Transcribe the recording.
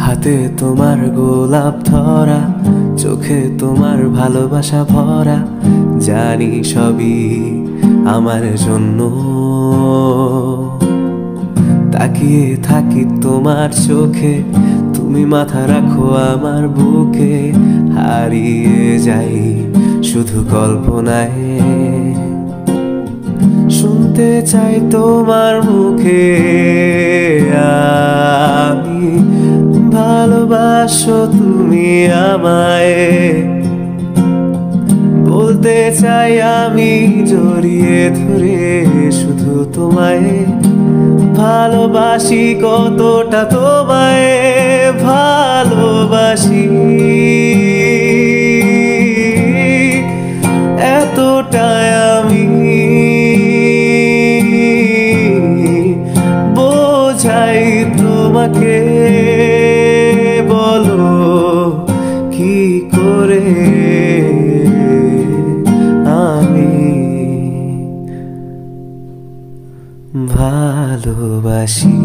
হাতে তোমার গোলাপ ধরা, চোখে তোমার ভালোবাসা ভরা, জানি সবই আমার জন্য। তাকিয়ে থাকি তোমার চোখে, তুমি মাথা রাখো আমার বুকে, হারিয়ে যাই শুধু কল্পনায়। শুনতে চাই তোমার মুখে আমি, ভালোবাসো তুমি আমায়। বলতে চাই আমি জড়িয়ে ধরে শুধু তোমায়, ভালোবাসি কতটা তোমায় ভালোবাসি। এতটাই আমি বোঝাই তোমাকে, বলো কি করে আমি ভালোবাসি।